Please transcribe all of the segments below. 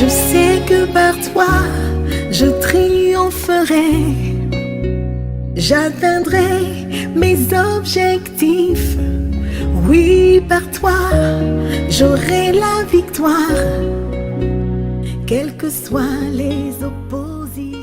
Je sais que par toi, je triompherai. J'atteindrai mes objectifs. Oui, par toi, j'aurai la victoire, quelles que soient les oppositions.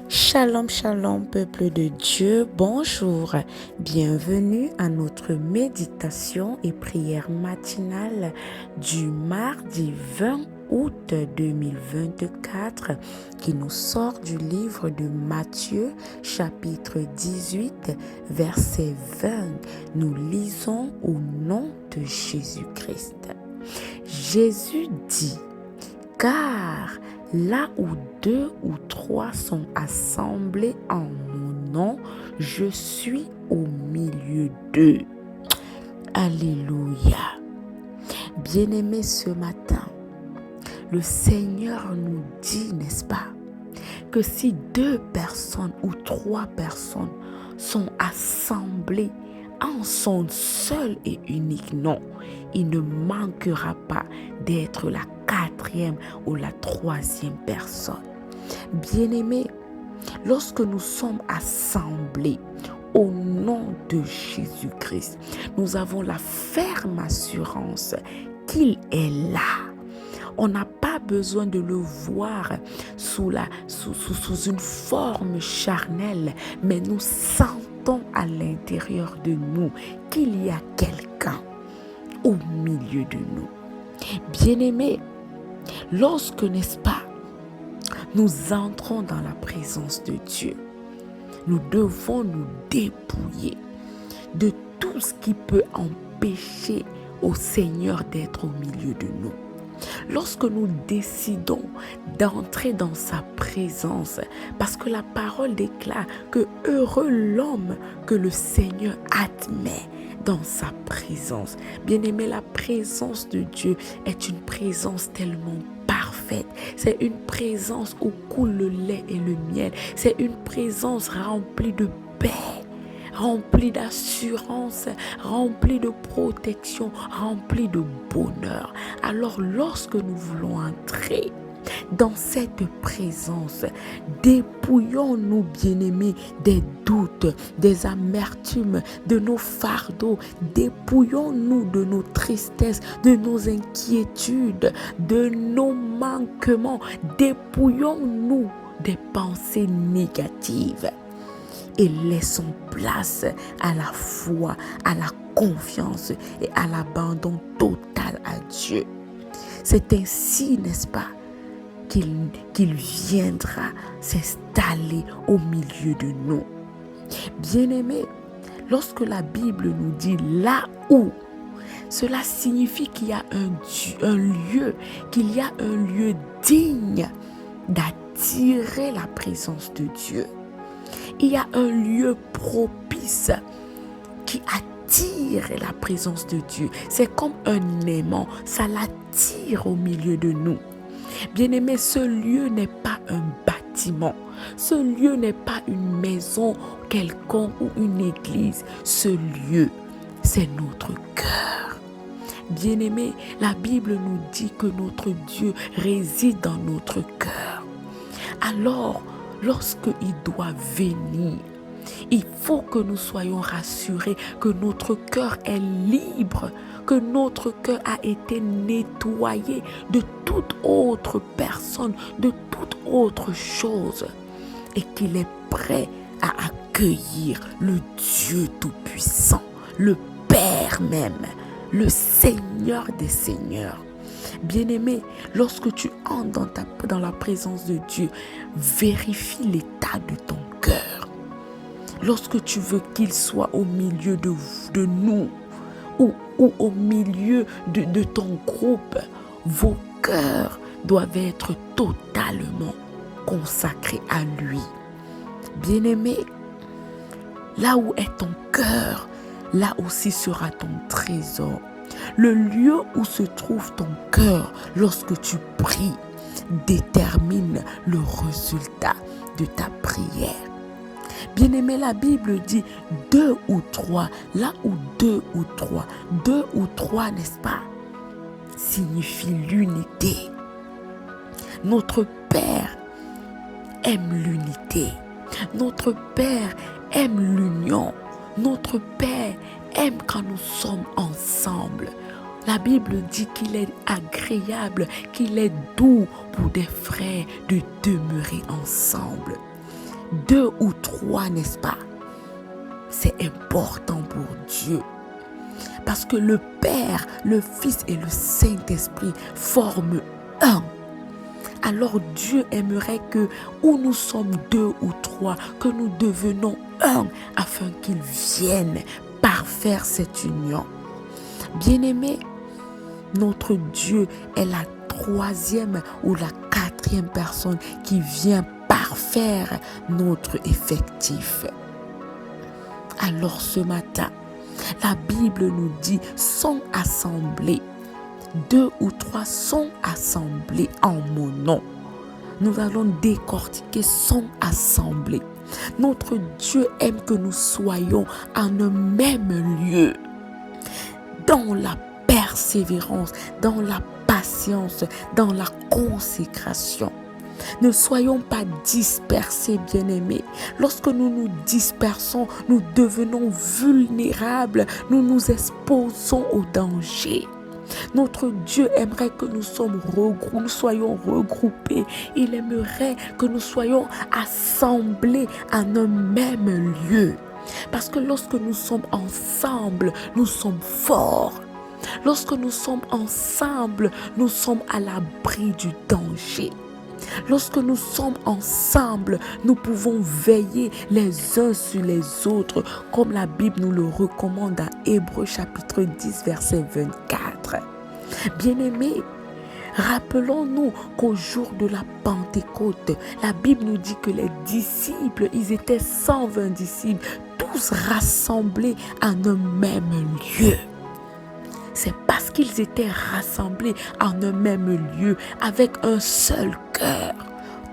Shalom, shalom, peuple de Dieu, bonjour. Bienvenue à notre méditation et prière matinale du mardi 20 août 2024 qui nous sort du livre de Matthieu, chapitre 18, verset 20. Nous lisons au nom de Jésus-Christ. Jésus dit, car là où 2 ou 3 sont assemblés en mon nom, je suis au milieu d'eux. Alléluia. Bien-aimés, ce matin, le Seigneur nous dit, n'est-ce pas, que si 2 personnes ou 3 personnes sont assemblées en son seul et unique nom, il ne manquera pas d'être la 4e ou la 3e personne. Bien-aimés, lorsque nous sommes assemblés au nom de Jésus-Christ, nous avons la ferme assurance qu'il est là. On n'a pas besoin de le voir sous une forme charnelle, mais nous sentons à l'intérieur de nous qu'il y a quelqu'un au milieu de nous. Bien-aimés, lorsque, n'est-ce pas, nous entrons dans la présence de Dieu, nous devons nous dépouiller de tout ce qui peut empêcher au Seigneur d'être au milieu de nous. Lorsque nous décidons d'entrer dans sa présence, parce que la parole déclare que heureux l'homme que le Seigneur admet dans sa présence. Bien-aimé, la présence de Dieu est une présence tellement parfaite. C'est une présence où coule le lait et le miel. C'est une présence remplie de paix, rempli d'assurance, rempli de protection, rempli de bonheur. Alors lorsque nous voulons entrer dans cette présence, dépouillons-nous, bien-aimés, des doutes, des amertumes, de nos fardeaux. Dépouillons-nous de nos tristesses, de nos inquiétudes, de nos manquements. Dépouillons-nous des pensées négatives. Et laissons place à la foi, à la confiance et à l'abandon total à Dieu. C'est ainsi, n'est-ce pas, qu'il viendra s'installer au milieu de nous. Bien-aimés, lorsque la Bible nous dit là où, cela signifie qu'il y a un lieu, qu'il y a un lieu digne d'attirer la présence de Dieu. Il y a un lieu propice qui attire la présence de Dieu. C'est comme un aimant, ça l'attire au milieu de nous. Bien-aimé, ce lieu n'est pas un bâtiment. Ce lieu n'est pas une maison quelconque ou une église. Ce lieu, c'est notre cœur. Bien-aimé, la Bible nous dit que notre Dieu réside dans notre cœur. Alors, lorsqu'il doit venir, il faut que nous soyons rassurés que notre cœur est libre, que notre cœur a été nettoyé de toute autre personne, de toute autre chose, et qu'il est prêt à accueillir le Dieu Tout-Puissant, le Père même, le Seigneur des Seigneurs. Bien-aimé, lorsque tu entres dans la présence de Dieu, vérifie l'état de ton cœur. Lorsque tu veux qu'il soit au milieu de nous ou au milieu de ton groupe, vos cœurs doivent être totalement consacrés à lui. Bien-aimé, là où est ton cœur, là aussi sera ton trésor. Le lieu où se trouve ton cœur lorsque tu pries détermine le résultat de ta prière. Bien-aimé, la Bible dit 2 ou 3, là où 2 ou 3, 2 ou 3, n'est-ce pas? signifie l'unité. Notre Père aime l'unité. Notre Père aime l'union. Notre Père aime quand nous sommes ensemble. La Bible dit qu'il est agréable, qu'il est doux pour des frères de demeurer ensemble. 2 ou 3, n'est-ce pas? C'est important pour Dieu. Parce que le Père, le Fils et le Saint-Esprit forment un. Alors Dieu aimerait que, où nous sommes 2 ou 3, que nous devenons un, afin qu'il vienne parfaire cette union. Bien-aimés, notre Dieu est la 3e ou la 4e personne qui vient parfaire notre effectif. Alors ce matin, la Bible nous dit, sont assemblés. 2 ou 3 sont assemblés en mon nom. Nous allons décortiquer sont assemblés. Notre Dieu aime que nous soyons en un même lieu, dans la persévérance, dans la patience, dans la consécration. Ne soyons pas dispersés, bien-aimés. Lorsque nous nous dispersons, nous devenons vulnérables, nous nous exposons au danger. Notre Dieu aimerait que nous soyons regroupés. Il aimerait que nous soyons assemblés en un même lieu. Parce que lorsque nous sommes ensemble, nous sommes forts. Lorsque nous sommes ensemble, nous sommes à l'abri du danger. Lorsque nous sommes ensemble, nous pouvons veiller les uns sur les autres, comme la Bible nous le recommande dans Hébreux chapitre 10, verset 24. Bien-aimés, rappelons-nous qu'au jour de la Pentecôte, la Bible nous dit que les disciples, ils étaient 120 disciples, tous rassemblés en un même lieu. C'est parce qu'ils étaient rassemblés en un même lieu, avec un seul cœur,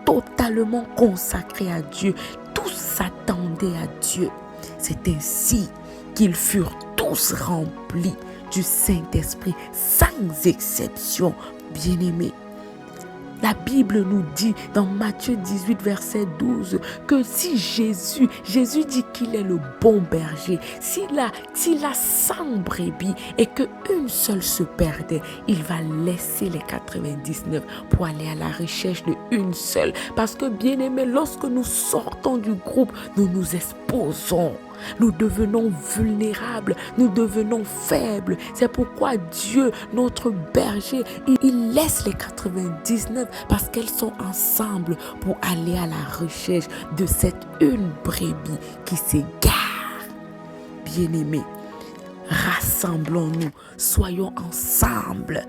totalement consacré à Dieu. Tous s'attendaient à Dieu. C'est ainsi qu'ils furent tous remplis du Saint-Esprit, sans exception. Bien-aimés, la Bible nous dit dans Matthieu 18, verset 12, que si Jésus dit qu'il est le bon berger, s'il a 100 brebis et qu'une seule se perdait, il va laisser les 99 pour aller à la recherche de une seule. Parce que, bien-aimés, lorsque nous sortons du groupe, nous nous exposons. Nous devenons vulnérables, nous devenons faibles. C'est pourquoi Dieu, notre berger, il laisse les 99 parce qu'elles sont ensemble pour aller à la recherche de cette une brebis qui s'égare. Bien-aimés, rassemblons-nous, soyons ensemble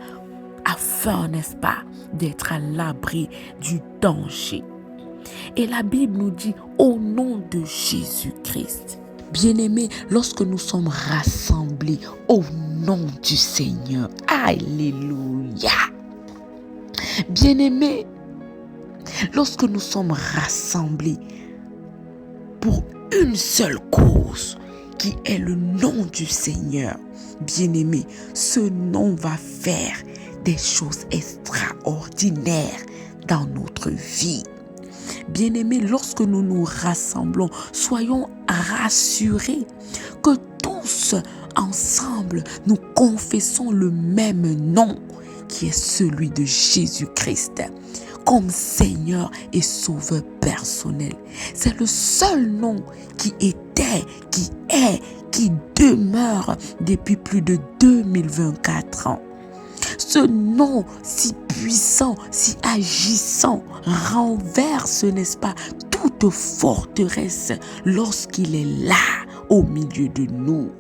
afin, n'est-ce pas, d'être à l'abri du danger. Et la Bible nous dit au nom de Jésus-Christ. Bien-aimés, lorsque nous sommes rassemblés au nom du Seigneur, alléluia. Bien-aimés, lorsque nous sommes rassemblés pour une seule cause, qui est le nom du Seigneur, bien-aimés, ce nom va faire des choses extraordinaires dans notre vie. Bien-aimés, lorsque nous nous rassemblons, soyons rassurés que tous ensemble, nous confessons le même nom qui est celui de Jésus-Christ comme Seigneur et Sauveur personnel. C'est le seul nom qui était, qui est, qui demeure depuis plus de 2024 ans. Ce nom si puissant, si agissant, renverse, n'est-ce pas, toute forteresse lorsqu'il est là, au milieu de nous.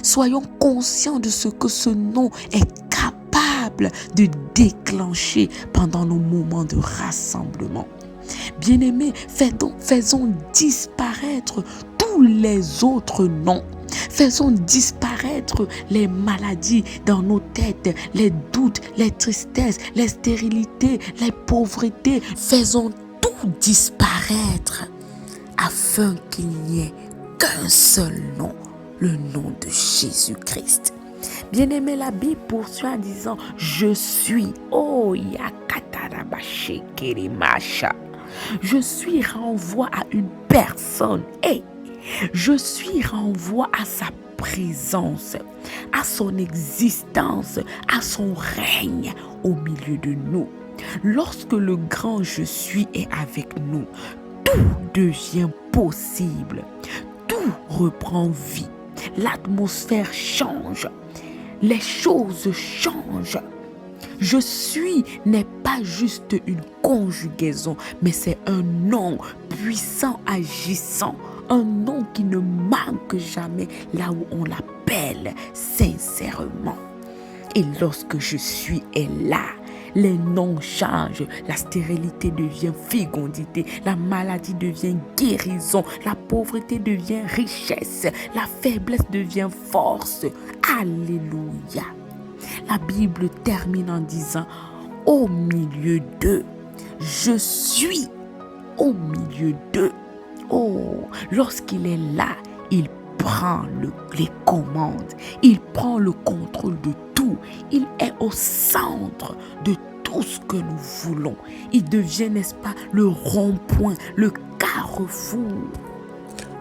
Soyons conscients de ce que ce nom est capable de déclencher pendant nos moments de rassemblement. Bien-aimés, faisons disparaître tous les autres noms. Faisons disparaître les maladies dans nos têtes, les doutes, les tristesses, les stérilités, les pauvretés. Faisons tout disparaître afin qu'il n'y ait qu'un seul nom, le nom de Jésus-Christ. Bien-aimé, la Bible poursuit en disant, je suis, oh yakatarabashekerimasha. Je suis renvoie à une personne. Hey, je suis renvoie à sa présence, à son existence, à son règne au milieu de nous. Lorsque le grand je suis est avec nous, tout devient possible. Tout reprend vie. L'atmosphère change. Les choses changent. Je suis n'est pas juste une conjugaison, mais c'est un nom puissant agissant. Un nom qui ne manque jamais là où on l'appelle sincèrement. Et lorsque je suis est là, les noms changent. La stérilité devient fécondité. La maladie devient guérison. La pauvreté devient richesse. La faiblesse devient force. Alléluia. La Bible termine en disant, au milieu d'eux, je suis au milieu d'eux. Oh, lorsqu'il est là, il prend les commandes. Il prend le contrôle de tout. Il est au centre de tout ce que nous voulons. Il devient, n'est-ce pas, le rond-point, le carrefour.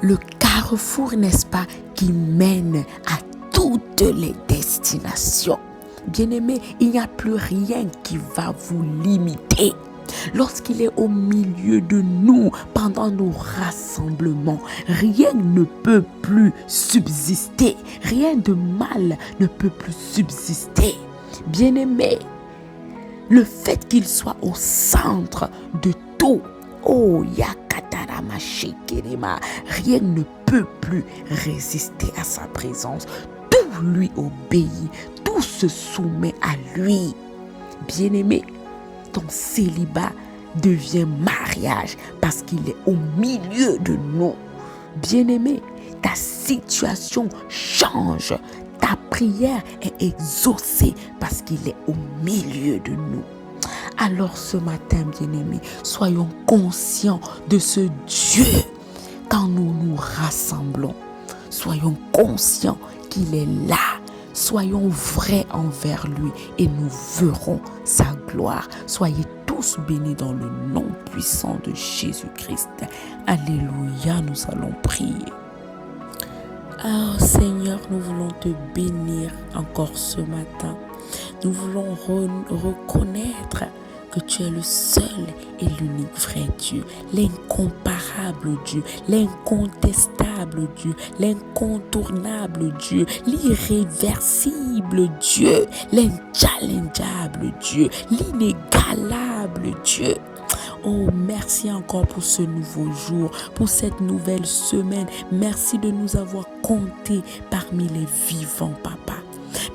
Le carrefour, n'est-ce pas, qui mène à toutes les destinations. Bien-aimé, il n'y a plus rien qui va vous limiter. Lorsqu'il est au milieu de nous pendant nos rassemblements, rien ne peut plus subsister. Rien de mal ne peut plus subsister. Bien-aimé, le fait qu'il soit au centre de tout, oh yakatarabashekerimasha, rien ne peut plus résister à sa présence. Tout lui obéit, tout se soumet à lui. Bien-aimé, ton célibat devient mariage parce qu'il est au milieu de nous. Bien-aimé, ta situation change. Ta prière est exaucée parce qu'il est au milieu de nous. Alors ce matin, bien-aimé, soyons conscients de ce Dieu quand nous nous rassemblons. Soyons conscients qu'il est là. Soyons vrais envers lui et nous verrons sa gloire. Soyez tous bénis dans le nom puissant de Jésus-Christ. Alléluia, nous allons prier. Oh Seigneur, nous voulons te bénir encore ce matin. Nous voulons reconnaître que tu es le seul et l'unique vrai Dieu, l'incomparable Dieu, l'incontestable Dieu, l'incontournable Dieu, l'irréversible Dieu, l'inchallengeable Dieu, l'inégalable Dieu. Oh, merci encore pour ce nouveau jour, pour cette nouvelle semaine. Merci de nous avoir comptés parmi les vivants, Papa.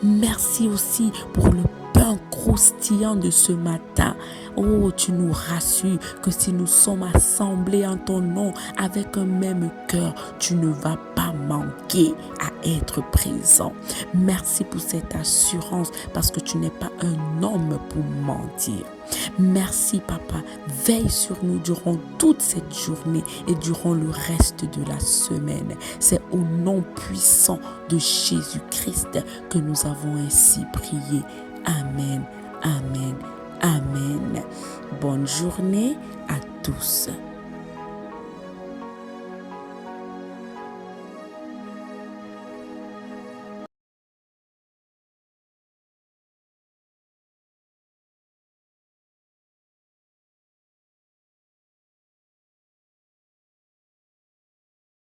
Merci aussi pour le pain croustillant de ce matin. Oh, tu nous rassures que si nous sommes assemblés en ton nom avec un même cœur, tu ne vas pas manquer à être présent. Merci pour cette assurance parce que tu n'es pas un homme pour mentir. Merci Papa, veille sur nous durant toute cette journée et durant le reste de la semaine. C'est au nom puissant de Jésus-Christ que nous avons ainsi prié. Amen, amen, amen. Bonne journée à tous.